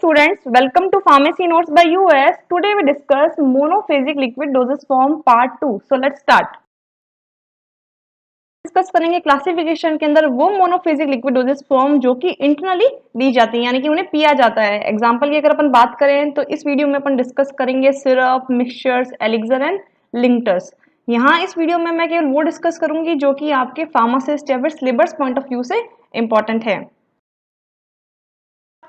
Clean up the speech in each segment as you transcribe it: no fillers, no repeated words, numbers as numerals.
students, welcome to Pharmacy Notes by US. Today we discuss monophasic liquid dosage form part 2. So let's start. Discuss करेंगे classification के अंदर वो monophasic liquid doses form जो कि internally दी जाती है, यानी कि उन्हें पिया जाता है। एग्जांपल की अगर अपन बात करें तो इस वीडियो में अपन डिस्कस करेंगे सिरप, मिक्सचर्स, एलिक्सर एंड लिंक्टर्स। यहाँ इस वीडियो में मैं केवल वो डिस्कस करूंगी जो कि आपके फार्मासिस्ट या फिर सिलेबस पॉइंट ऑफ व्यू से इंपॉर्टेंट है।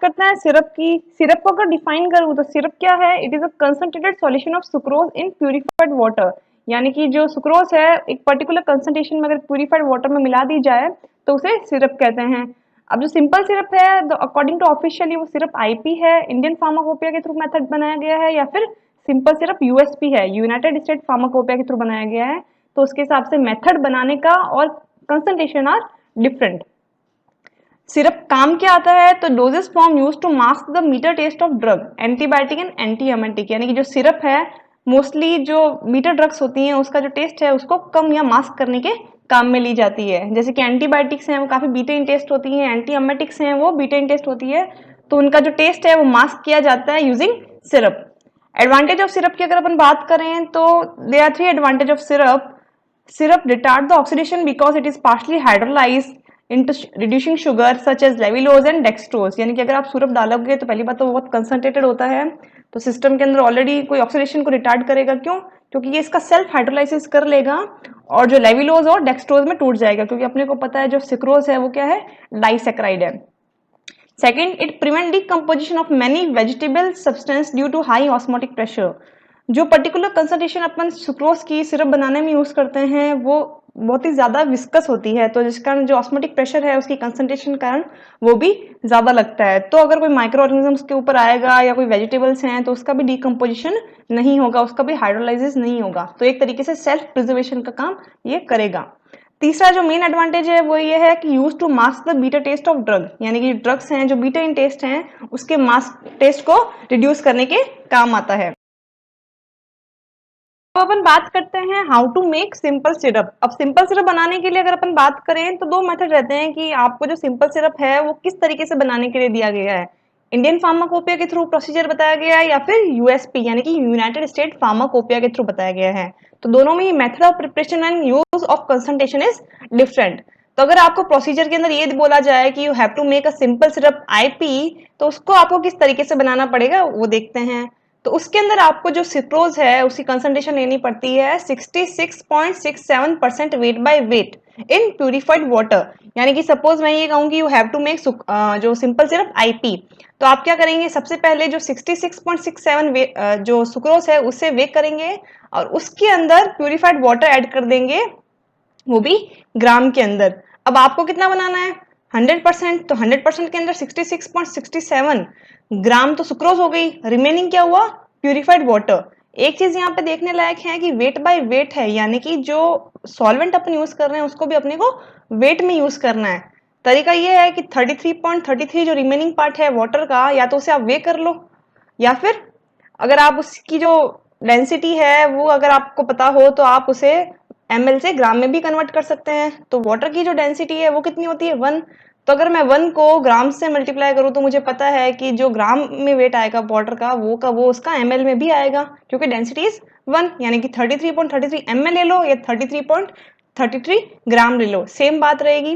करते हैं सिरप की। सिरप को अगर डिफाइन करूं तो सिरप क्या है? It is a concentrated solution of sucrose in purified water, यानी कि जो सुक्रोज है एक पर्टिकुलर कंसंट्रेशन में अगर प्यूरिफाइड वाटर में मिला दी जाए तो उसे सिरप कहते हैं। अब जो सिंपल सिरप है अकॉर्डिंग टू ऑफिशियली वो सिरप आईपी है, इंडियन फार्माकोपिया के थ्रू मेथड बनाया गया है, या फिर सिंपल सिरप यूएसपी है, यूनाइटेड स्टेट फार्माकोपिया के थ्रू बनाया गया है। तो उसके हिसाब से मेथड बनाने का और कंसंट्रेशन आर डिफरेंट। सिरप काम क्या आता है? तो dosage form use to mask the bitter taste of drug, antibiotic and antiemetic, यानी कि जो सिरप है मोस्टली जो मीटर ड्रग्स होती हैं उसका जो टेस्ट है उसको कम या मास्क करने के काम में ली जाती है। जैसे कि एंटीबायोटिक्स हैं वो काफी बीटा टेस्ट होती हैं, एंटीएमेटिक्स हैं वो बीटा टेस्ट होती है, तो उनका जो टेस्ट है वो मास्क किया जाता है using syrup. Advantage of syrup की अगर अपन बात करें तो they are 3 advantage of syrup. Syrup retard the oxidation because it is partially hydrolyzed into reducing sugar such as levulose and dextrose, यानी कि अगर आप सिरप डालोगे तो पहली बात तो बहुत कंसंट्रेटेड होता है, तो सिस्टम के अंदर ऑलरेडी कोई ऑक्सीडेशन को रिटार्ड करेगा। क्यों? क्योंकि ये इसका सेल्फ हाइड्रोलाइसिस कर लेगा और जो लेविलोज और डेक्सट्रोज में टूट जाएगा, क्योंकि अपने को पता है जो सिक्रोज है वो क्या है? डाइसेक्राइड है। Second, it prevent decomposition of many vegetable substance due to high osmotic pressure. जो पर्टिकुलर कंसंट्रेशन अपन सुक्रोज की सिरप बनाने में यूज करते हैं वो बहुत ही ज्यादा विस्कस होती है, तो जिस कारण जो ऑस्मोटिक प्रेशर है उसकी कंसंट्रेशन कारण वो भी ज्यादा लगता है। तो अगर कोई माइक्रो ऑर्गेनिजम्स के ऊपर आएगा या कोई वेजिटेबल्स हैं तो उसका भी डिकम्पोजिशन नहीं होगा, उसका भी हाइड्रोलाइसिस नहीं होगा, तो एक तरीके से सेल्फ प्रिजर्वेशन का काम ये करेगा। तीसरा जो मेन एडवांटेज है वो ये है कि use to mask the bitter taste of drug, यानी कि ड्रग्स हैं जो बीटा इन टेस्ट हैं उसके मास्क टेस्ट को रिड्यूस करने के काम आता है। अब अपन बात करते हैं how to make simple syrup. अब सिंपल सिरप बनाने के लिए अगर अपन बात करें तो दो मेथड रहते हैं कि आपको जो सिंपल सिरप है वो किस तरीके से बनाने के लिए दिया गया है। इंडियन फार्माकोपिया के थ्रू प्रोसीजर बताया गया है या फिर यूएसपी यानी कि यूनाइटेड स्टेट फार्माकोपिया के थ्रू बताया गया है। तो दोनों में method of preparation and use of concentration is different. तो अगर आपको प्रोसीजर के अंदर ये बोला जाए कि you have to make a simple syrup IP, तो उसको आपको किस तरीके से बनाना पड़ेगा वो देखते हैं। तो उसके अंदर आपको जो सिक्रोज है उसकी कंसंट्रेशन लेनी पड़ती है 66.67% weight by weight in purified water, यानी कि सपोज मैं ये कहूँ कि यू हैव टू मेक जो सिंपल सिरप आईपी, तो आप क्या करेंगे? सबसे पहले जो 66.67 जो सुक्रोज है उससे वेट करेंगे और उसके अंदर प्यूरिफाइड वाटर ऐड कर देंगे, वो भी ग्राम के अंदर। अब आपको कितना बनाना है? 100%, तो 100% के अंदर 66.67 ग्राम तो सुक्रोज हो गई, रिमेनिंग क्या हुआ? Purified water. एक चीज यहाँ पे देखने लायक है कि वेट बाय वेट है, यानी कि जो सॉल्वेंट अपन यूज कर रहे हैं उसको भी अपने को वेट में यूज करना है। तरीका ये है कि 33.33 जो रिमेनिंग पार्ट है वाटर का, या तो उसे आप वे कर लो, या फिर अगर आप उसकी जो डेंसिटी है वो अगर आपको पता हो तो आप उसे ml से ग्राम में भी कन्वर्ट कर सकते हैं। तो वाटर की जो डेंसिटी है वो कितनी होती है? 1। तो अगर मैं 1 को ग्राम से मल्टीप्लाई करूं तो मुझे पता है कि जो ग्राम में वेट आएगा वाटर का वो उसका ml में भी आएगा, क्योंकि डेंसिटी इज 1, यानी कि 33.33 ml ले लो या 33.33 ग्राम ले लो, सेम बात रहेगी।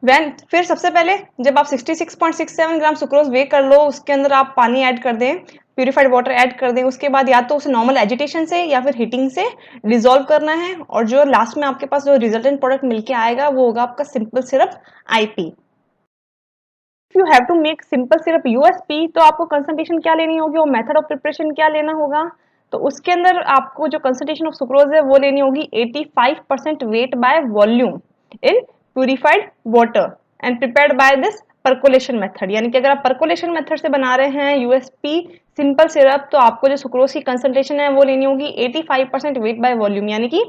फिर सबसे पहले जब आप 66.67 ग्राम सुक्रोज वे कर लो, उसके अंदर आप पानी ऐड कर दें, प्यूरिफाइड वाटर ऐड कर दें, उसके बाद या तो उसे नॉर्मल एजिटेशन से या फिर हीटिंग से डिसॉल्व करना है, और जो लास्ट में आपके पास जो रिजल्टेंट प्रोडक्ट मिलके आएगा वो होगा आपका simple syrup IP. If you have to make simple syrup USP, तो आपको कंसंट्रेशन क्या लेनी होगी और मेथड ऑफ प्रिपरेशन क्या लेना होगा? तो उसके अंदर आपको जो कंसंट्रेशन ऑफ सुक्रोज है वो लेनी होगी 85% weight by volume in purified water and prepared by this percolation method, यानी कि अगर आप परकोलेशन मेथड से बना रहे हैं यूएसपी सिंपल सिरप तो आपको जो सुक्रोज की कंसंट्रेशन है वो लेनी होगी 85% वेट बाय वॉल्यूम, यानी कि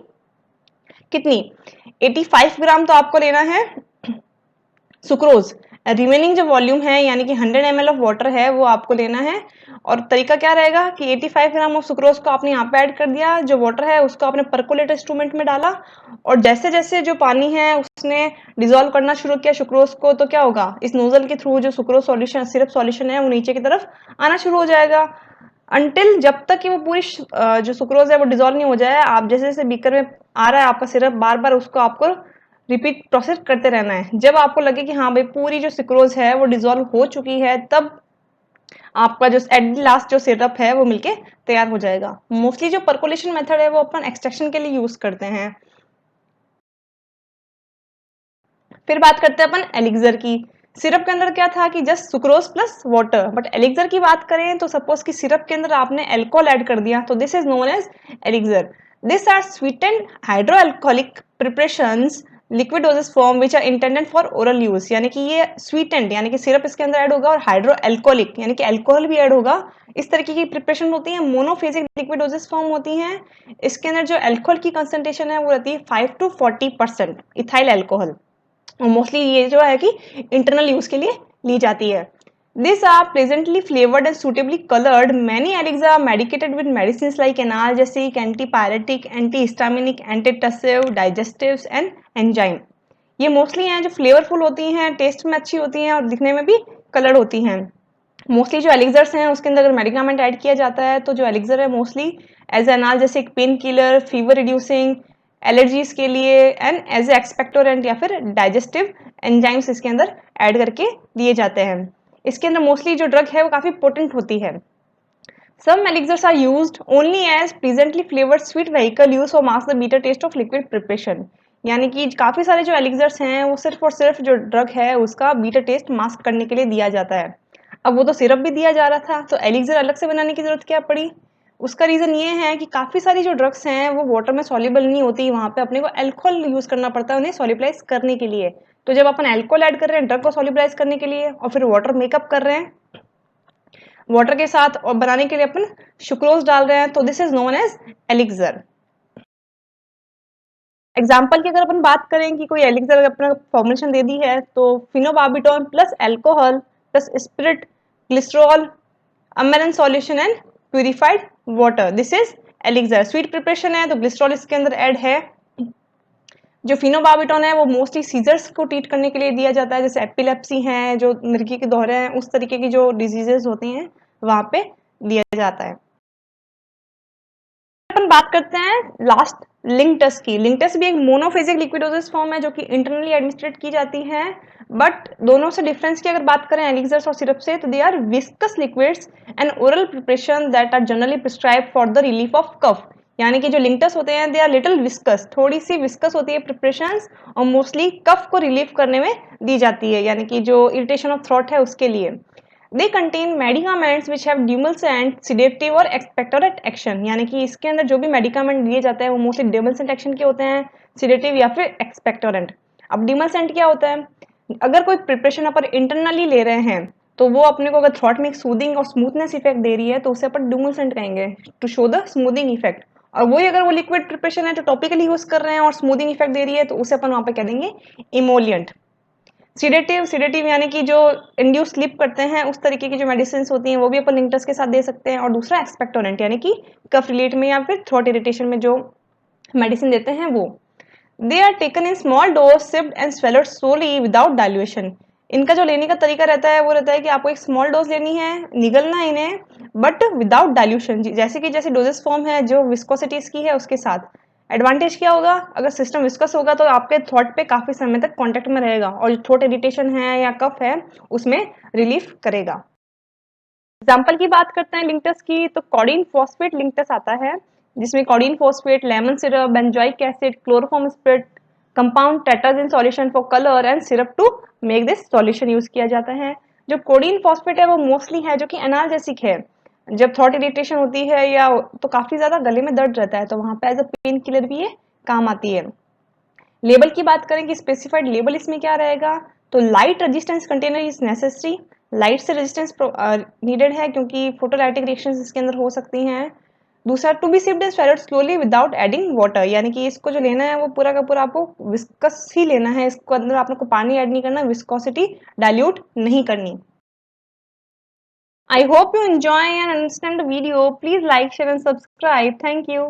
कितनी? 85 ग्राम तो आपको लेना है सुक्रोज, रिमेनिंग जो वॉल्यूम है यानी कि 100 ml ऑफ वाटर है वो आपको लेना है। और तरीका क्या रहेगा कि 85 ग्राम ऑफ सुक्रोज को आपने यहाँ पे ऐड कर दिया, जो वाटर है उसको आपने परकोलेट इंस्ट्रूमेंट में डाला, और जैसे जैसे जो पानी है उसने डिजोल्व करना शुरू किया सुक्रोज को, तो क्या होगा, इस नोजल के थ्रू जो सुक्रोज सॉल्यूशन सिरप सॉल्यूशन है वो नीचे की तरफ आना शुरू हो जाएगा, अनटिल जब तक कि वो पूरी जो सुक्रोज है वो डिजोल्व नहीं हो जाए। आप जैसे जैसे बीकर में आ रहा है आपका सिरप, बार बार उसको आपको रिपीट प्रोसेस करते रहना है। जब आपको लगे कि हाँ भाई पूरी जो सुक्रोज है वो डिजोल्व हो चुकी है, तब आपका जो एट लास्ट जो सिरप है वो मिलके तैयार हो जाएगा। मोस्टली जो परकोलेशन मेथड है वो अपन एक्सट्रैक्शन के लिए यूज करते हैं। फिर बात करते हैं अपन एलिक्सर की। सिरप के अंदर क्या था कि just sucrose plus water, but elixir की बात करें तो सपोज कि सिरप के अंदर आपने अल्कोहल ऐड कर दिया, तो this is known as elixir. This are sweetened hydroalcoholic preparations liquid dosage form which are intended for oral use, यानी कि ये स्वीटेंड यानी कि सिरप इसके अंदर ऐड होगा और हाइड्रो अल्कोहलिक यानी कि अल्कोहल भी ऐड होगा। इस तरीके की प्रिपरेशन होती है, मोनोफेजिक लिक्विड डोजेस फॉर्म होती हैं। इसके अंदर जो अल्कोहल की कंसंट्रेशन है वो रहती है 5 to 40% इथाइल अल्कोहल, और मोस्टली ये जो है कि इंटरनल यूज के लिए ली जाती है। This are pleasantly flavoured and suitably coloured. Many elixirs are medicated with medicine like analgesic, antipyretic, antihistaminic, antitussive, digestives and enzyme. ये मोस्टली हैं जो फ्लेवरफुल होती हैं, टेस्ट में अच्छी होती हैं और दिखने में भी कलर्ड होती हैं। मोस्टली जो एलिक्सर्स हैं उसके अंदर अगर मेडिकामेंट ऐड किया जाता है तो जो एलिक्सर है mostly as analgesic, pain killer, fever reducing, allergies के लिए, एंड एज ए एक्सपेक्टोरेंट या फिर डाइजेस्टिव एंजाइम्स इसके अंदर ऐड करके दिए जाते हैं। इसके अंदर मोस्टली जो ड्रग है वो काफी पोटेंट होती है। Some elixirs are used only as pleasantly flavored sweet vehicle use or mask the bitter taste of liquid preparation। यानी कि काफी सारे जो एलिक्सर्स हैं वो सिर्फ और सिर्फ जो ड्रग है उसका बीटर टेस्ट मास्क करने के लिए दिया जाता है। अब वो तो सिरप भी दिया जा रहा था, तो एलिक्सर अलग से बनाने की जरूरत क्या पड़ी? उसका रीजन ये है कि काफी सारी जो ड्रग्स हैं वो वाटर में सॉल्युबल नहीं होती, वहां पे अपने को अल्कोहल यूज करना पड़ता है उन्हें सॉल्युबलाइज करने के लिए। तो जब अपन अल्कोहल ऐड कर रहे हैं ड्रग को सॉल्युबलाइज करने के लिए और फिर वाटर मेकअप कर रहे हैं वाटर के साथ और बनाने के लिए अपन सुक्रोज डाल रहे हैं, तो this is known as elixir. Example की अगर अपन बात करें कि कोई एलिक्सर अपना फॉर्मुलेशन दे दी है, तो phenobarbitone plus alcohol plus spirit, glycerol, amaranth solution and purified water, this is elixir. Sweet preparation है तो ग्लिसरॉल इसके अंदर ऐड है। जो फिनोबार्बिटोन है वो मोस्टली सीजर्स को ट्रीट करने के लिए दिया जाता है, जैसे एपिलेप्सी है, जो मिर्गी के दौरे हैं, उस तरीके की जो डिजीजेस होती हैं वहां पे दिया जाता है। अपन बात करते हैं लास्ट लिंकटस की। लिंकटस भी एक मोनोफेजिक लिक्विडोसिस फॉर्म है जो कि इंटरनली एडमिनिस्ट्रेट की जाती है, बट दोनों से डिफरेंस की अगर बात करें एलिक्सर्स और सिरप से, तो they are viscous liquids and oral preparation that are generally prescribe for the relief of cough. यानी कि जो लिंकटस होते हैं दे आर लिटिल विस्कस, थोड़ी सी विस्कस होती है प्रिपरेशंस, और मोस्टली कफ को रिलीफ करने में दी जाती है, यानी कि जो इरिटेशन ऑफ थ्रोट है उसके लिए। They contain medicaments which have demulcent sedative और एक्सपेक्टोरेट एक्शन, यानी कि इसके अंदर जो भी मेडिकामेंट दिए जाते हैं वो मोस्टली ड्यूमलसेंट एक्शन के होते हैं, सिडेटिव या फिर एक्सपेक्टोरेंट। अब ड्यूमलसेंट क्या होता है? अगर कोई प्रिपरेशन अपन इंटरनली ले रहे हैं तो वो अपने को अगर थ्रॉट में एक सूदिंग और स्मूथनेस इफेक्ट दे रही है तो उसे अपन ड्यूमलसेंट कहेंगे, to show the smoothing effect. और वही अगर वो लिक्विड प्रिपरेशन है तो टॉपिकली यूज कर रहे हैं और स्मूदिंग इफेक्ट दे रही है, तो उसे अपन वहां पे कह देंगे इमोलियंट। सिडेटिव, सिडेटिव यानी कि जो इंड्यूस स्लीप करते हैं उस तरीके की जो मेडिसिन होती हैं वो भी अपन लिंकटस के साथ दे सकते हैं। और दूसरा एक्सपेक्टोरेंट यानी कि कफ रिलेट में या फिर थ्रोट इरिटेशन में जो मेडिसिन देते हैं वो। They are taken in small dose sipped and swallowed slowly without dilution. इनका जो लेने का तरीका रहता है वो रहता है कि आपको एक स्मॉल डोज लेनी है, निगलना है इन्हें, बट विदाउट डाइल्यूशन, जैसे कि जैसे डोजेस फॉर्म है जो विस्कोसिटी इसकी है उसके साथ। एडवांटेज क्या होगा? अगर सिस्टम विस्कस होगा तो आपके थ्रोट पे काफी समय तक कांटेक्ट में रहेगा और जो थ्रोट इरिटेशन है या कफ है उसमें रिलीफ करेगा। एग्जाम्पल की बात करते हैं लिंकटस की, तो कॉडीन फॉस्फेट लिंकटस आता है, जिसमें codeine phosphate, lemon syrup, benzoic acid, chloroform spirit, compound tartrazine solution for colour and syrup to make this solution use किया जाता है। जो कोडीन फॉस्फेट है वो मोस्टली है जो कि एनाल्जेसिक है। जब थ्रोट इरिटेशन होती है या तो काफी ज्यादा गले में दर्द रहता है तो वहां पे एज अ पेन किलर भी ये काम आती है। लेबल की बात करें कि स्पेसिफाइड लेबल इसमें क्या रहेगा, तो light resistance container is necessary. Light से रेजिस्टेंस नीडेड है क्योंकि फोटोलाइटिक रिएक्शंस इसके अंदर हो सकती हैं। दूसरा to be sipped in steroid slowly without adding water, यानी कि इसको जो लेना है वो पूरा का पूरा आपको विस्कस ही लेना है, इसको अंदर आपको पानी ऐड नहीं करना, विस्कोसिटी डाइल्यूट नहीं करनी। I hope you enjoy and understand the video. Please like, share and subscribe. Thank you.